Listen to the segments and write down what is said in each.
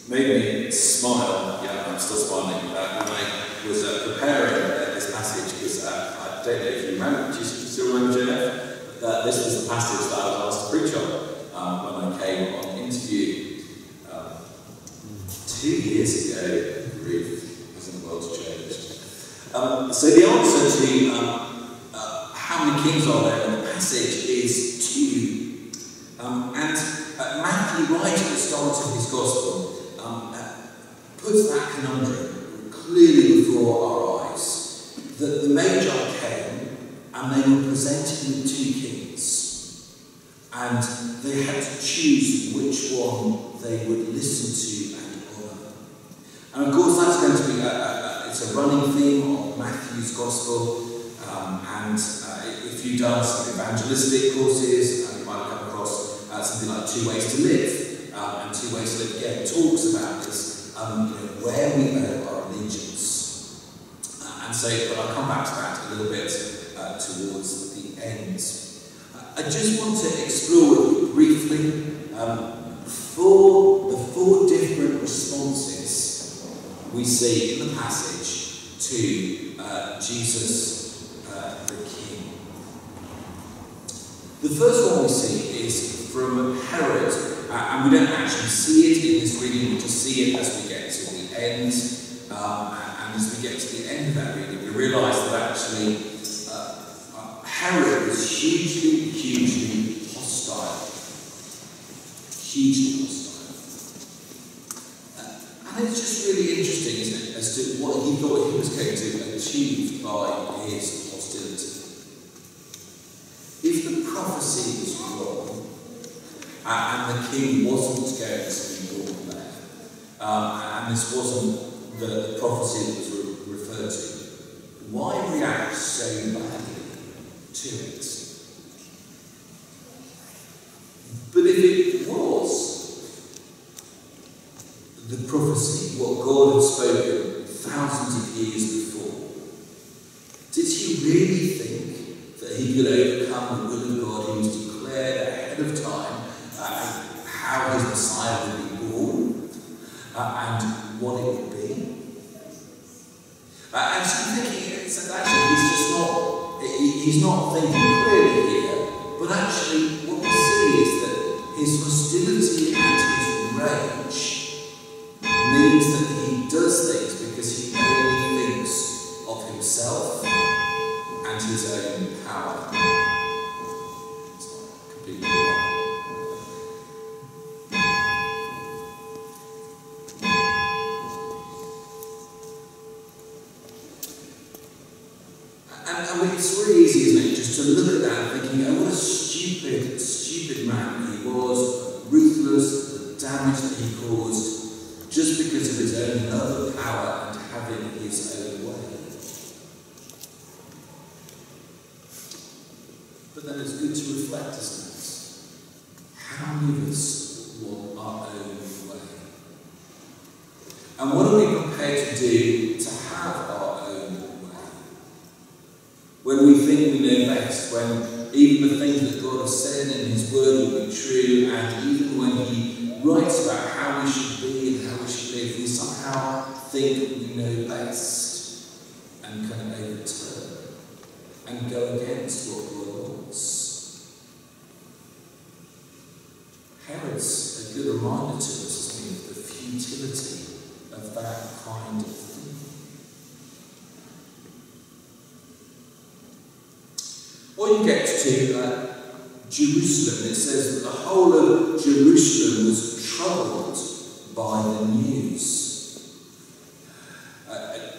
made me smile. Yeah, I'm still smiling when I was preparing this passage, because I don't know if you remember, do you still remember, Jeff? This was the passage that I was asked to preach on when I came on interview 2 years ago. Ruth, hasn't the world changed? So the answer to how many kings are there in the passage is 2. And Matthew, right at the start of his gospel, puts that conundrum clearly before our eyes, that the Magi came and they were presented with 2 kings, and they had to choose which one they would listen to and honour. And of course that's going to be it's a running theme of Matthew's gospel, and if you've done some evangelistic courses, you might have come across something like 2 Ways to Live, and 2 Ways to Live again talks about this, where we owe our allegiance. And so, but I'll come back to that a little bit towards the end. I just want to explore with you briefly the 4 different responses we see in the passage to Jesus the King. The first one we see is from Herod, and we don't actually see it in this reading, we just see it as we get to the end, and as we get to the end of that reading, we realise that actually Herod was hugely hostile. Hugely hostile. And it's just really interesting, isn't it, as to what he thought he was going to achieve by his hostility. If the prophecy was wrong, and the king wasn't going to be born there, and this wasn't the prophecy that was referred to, why react so badly to it? But if it was the prophecy, what God had spoken thousands of years before, did he really think that he could overcome the will of God? He was declared ahead of time how his Messiah would be born, and what it would be. And so I'm thinking, he's not thinking clearly here, but actually what we see is that his hostility and his rage means that he does things because he only thinks of himself and his own power. It's not completely wrong. And it's really easy, isn't it, just to look at that and thinking, oh, what a stupid man he was, ruthless, the damage that he caused, just because of his own love of power and having his own way. But then it's good to reflect, isn't it? How many of us want our own way? And what are we prepared to do to have our own way? When we think we know best, when even the things that God has said in his word will be true, and even when he writes about how we should be and how we should live, we somehow think we know best and can overturn and go against what God wants. Herod's a good reminder to us, isn't he, of the futility of that kind of thing. Or you get to Jerusalem, it says that the whole of Jerusalem was troubled by the news.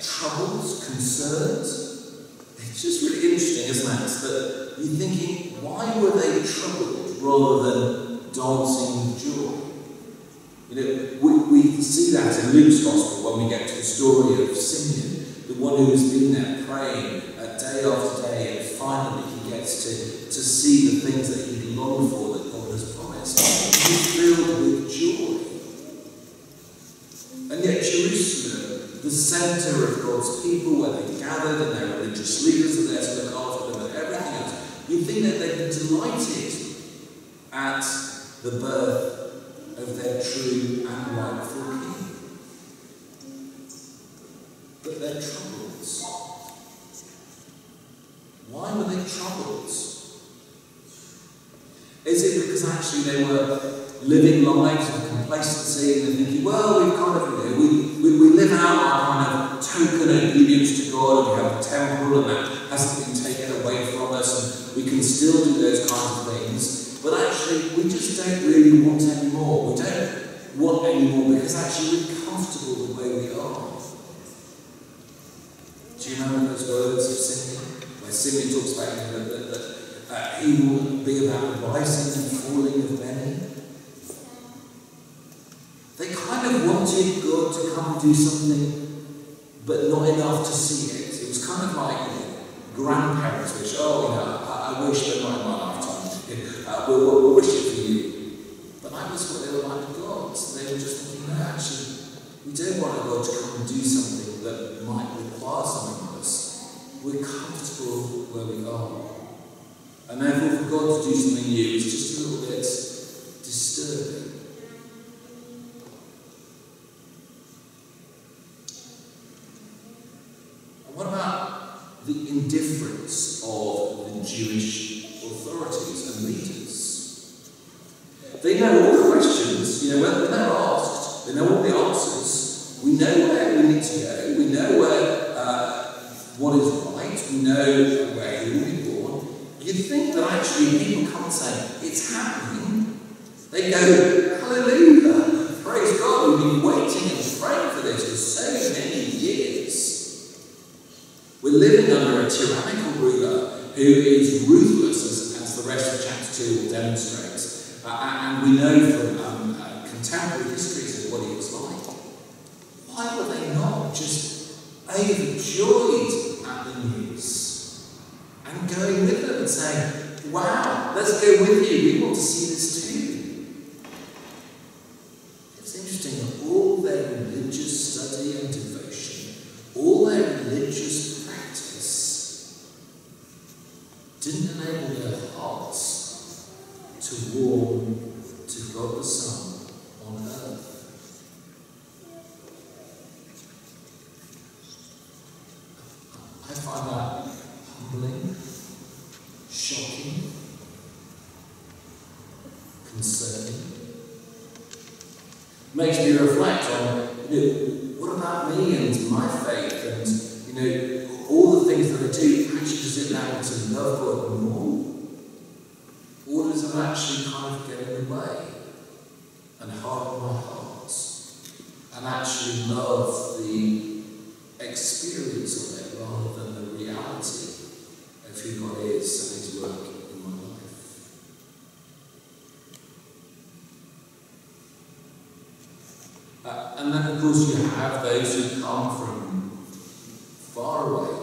Troubled, concerned. It's just really interesting, isn't it? That you're thinking, why were they troubled rather than dancing with joy? You know, we see that in Luke's Gospel when we get to the story of Simeon, the one who has been there praying day after day, and finally he gets to see the things that he longed for that God has promised. He's filled with joy. And yet Jerusalem, the centre of God's people, where they gathered and their religious leaders are there to look after them and everything else, you think that they'd be delighted at the birth of their true and rightful king. But their troubles. Why were they troubled? Is it because actually they were living lives of complacency and they're thinking, well, we've kind of, we live out our kind of token obedience to God, and we have a temple, and that hasn't been taken away from us, and we can still do those kinds of things, but actually we just don't really want any more. We don't want any more because actually we're comfortable the way we are. Do you remember those words of Simeon? Where Simeon talks about that he will be about the rising and falling of many. They kind of wanted God to come and do something, but not enough to see it. It was kind of like grandparents wish, I wish they're not in my lifetime. We'll wish it for you. But that was what they were like to God. So they were just thinking, no, actually, we don't want God to come and do something that might require something of us. We're comfortable where we are. And therefore, for God to do something new is just a little bit disturbing. And what about the indifference of the Jewish authorities and leaders? They know all the questions, when they're asked, they know all the answers. We know where we need to go. We know what is right. We know where he will be born. You'd think that actually people come and say, it's happening. They go, hallelujah, praise God, we've been waiting and praying for this for so many years. We're living under a tyrannical ruler who is ruthless, as the rest of chapter 2 will demonstrate. And we know from contemporary histories what he was like. Why were they not just overjoyed at the news and going with them and saying, wow, let's go with you, we want to see this too? It's interesting that all their religious study and devotion, all their religious practice, didn't enable their hearts to warm to God the Son on earth. I find that humbling, shocking, concerning. Makes me reflect on, what about me and my faith and, all the things that I do, actually does it allow me to love God more? Or does it actually kind of get in the way and harden my heart and actually love the experience of it rather than the reality of who God is and his work in my life? And then of course you have those who come from far away.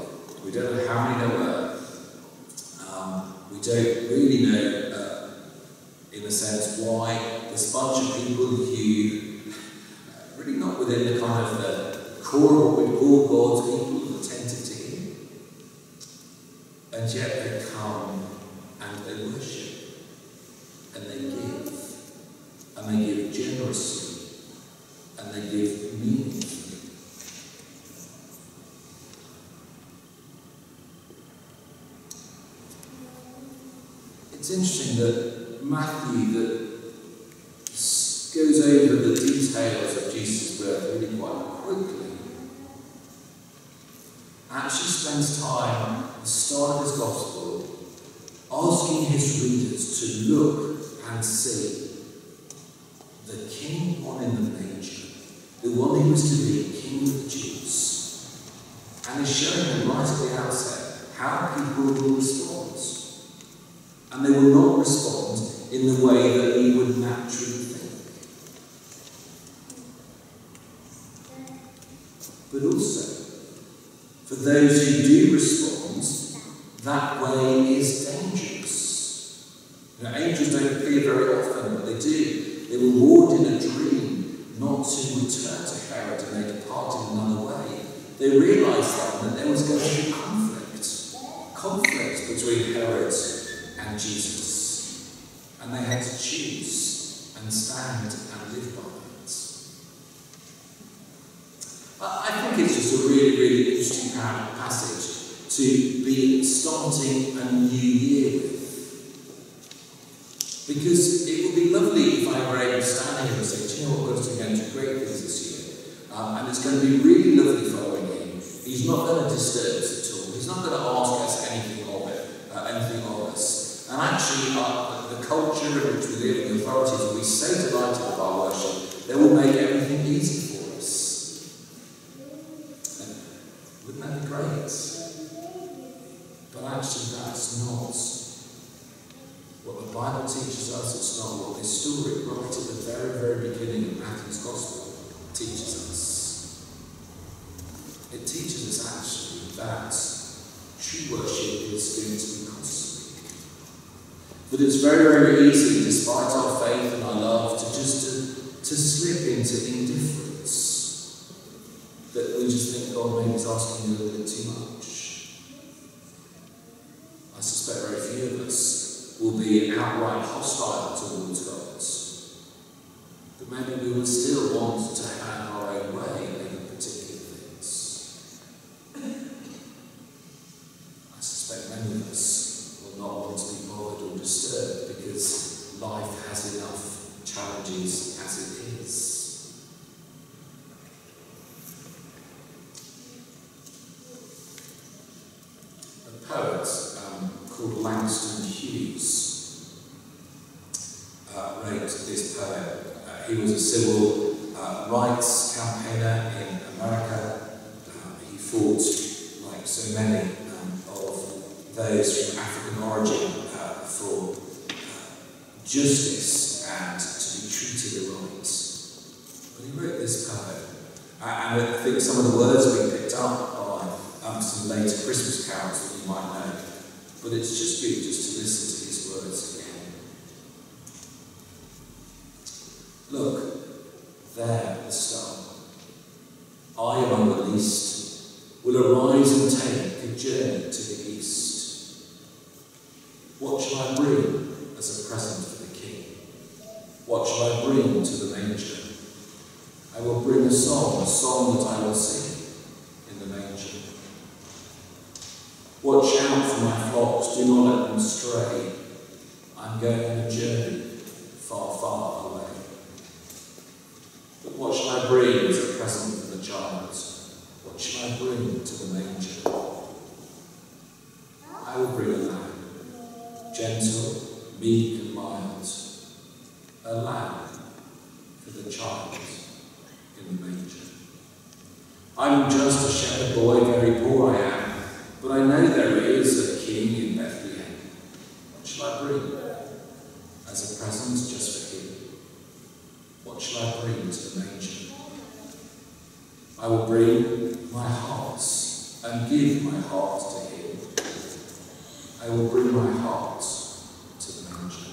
We don't know how many there were. We don't really know, in a sense, why this bunch of people who really not within the kind of the core of what we call God's people who are attentive to him. And yet they come and they worship and they give generously and they give meaningfully. It's interesting that Matthew, that goes over the details of Jesus' birth really quite quickly, actually spends time at the start of his gospel asking his readers to look and see the king born in the manger, the one who was to be king of the Jews, and is showing them right at the outset how people will respond. And they will not respond in the way that we would naturally think. But also, for those who do respond, that way is dangerous. Angels don't appear very often, but they do. They were warned in a dream not to return to Herod and they departed another way. They realised then that there was going to be conflict between Herod and Jesus. And they had to choose. and stand and live by that. I think it's just a really, really interesting passage to be starting a new year with. Because it would be lovely if I were able to stand here and say, do you know what, God's going to do great things this year. And it's going to be really lovely following him. He's not going to disturb us at all. He's not going to ask us anything of us. And actually, the culture in which we live, the authorities, will be so delighted with our worship, they will make everything easy for us. Wouldn't that be great? But actually, that's not what the Bible teaches us. It's not what this story, right at the very, very beginning of Matthew's Gospel, teaches us. It teaches us actually that true worship is going to be costly. That it's very, very easy, despite our faith and our love, to slip into indifference. That we just think God maybe is asking you a little bit too much. I suspect very few of us will be outright hostile towards God. But maybe we would still want to have our own way in particular things. I suspect many of us will not want to be bothered or disturbed because life has enough challenges as it is. A poet called Langston Hughes wrote this poem. He was a civil rights campaigner in America. He fought, like so many of those from African origin, for justice and to be treated right. But he wrote this poem, and I think some of the words have been picked up by some later Christmas carols that you might know. But it's just good just to listen to his words again. Look, there the star. I among the least will arise and take a journey to the east. What shall I bring as a present for the king? What shall I bring to the manger? I will bring a song that I will sing in the manger. Watch out for my flocks, do not let them stray. I'm going on a journey far, far away. But what shall I bring as a present for the child? What shall I bring to the manger? I will bring a lamb, gentle, meek and mild, a lamb for the child in the manger. I'm just a shepherd boy, very poor I am, but I know there is a king in Bethlehem. What shall I bring as a present just for him? What shall I bring to the manger? I will bring my heart and give my heart to him. I will bring my heart to the manger.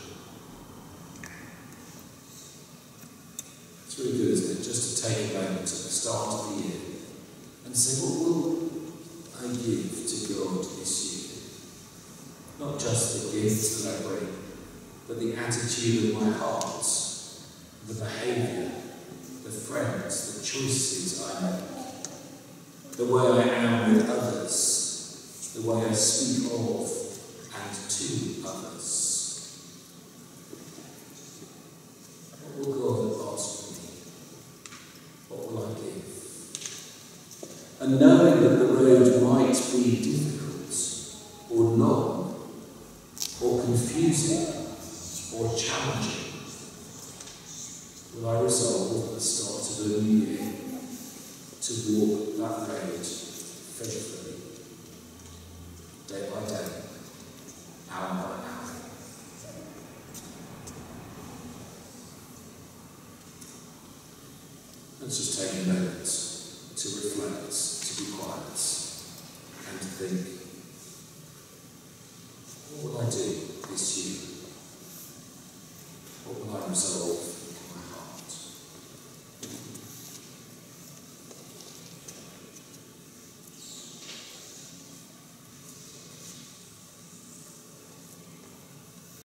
It's really good, isn't it, just to take a moment at the start of the year and say, what will I give to God this year? Not just the gifts that I bring, but the attitude of my heart, the behaviour, the friends, the choices I make, the way I am with others, the way I speak of and to others. What will God ask of me? What will I give? And knowing that the road might be difficult, or long, or confusing, or challenging, will I resolve at the start of the new year to walk that road faithfully, day by day, hour by hour. Let's just take a moment to reflect, to be quiet, and to think, what will I do this year? What will I resolve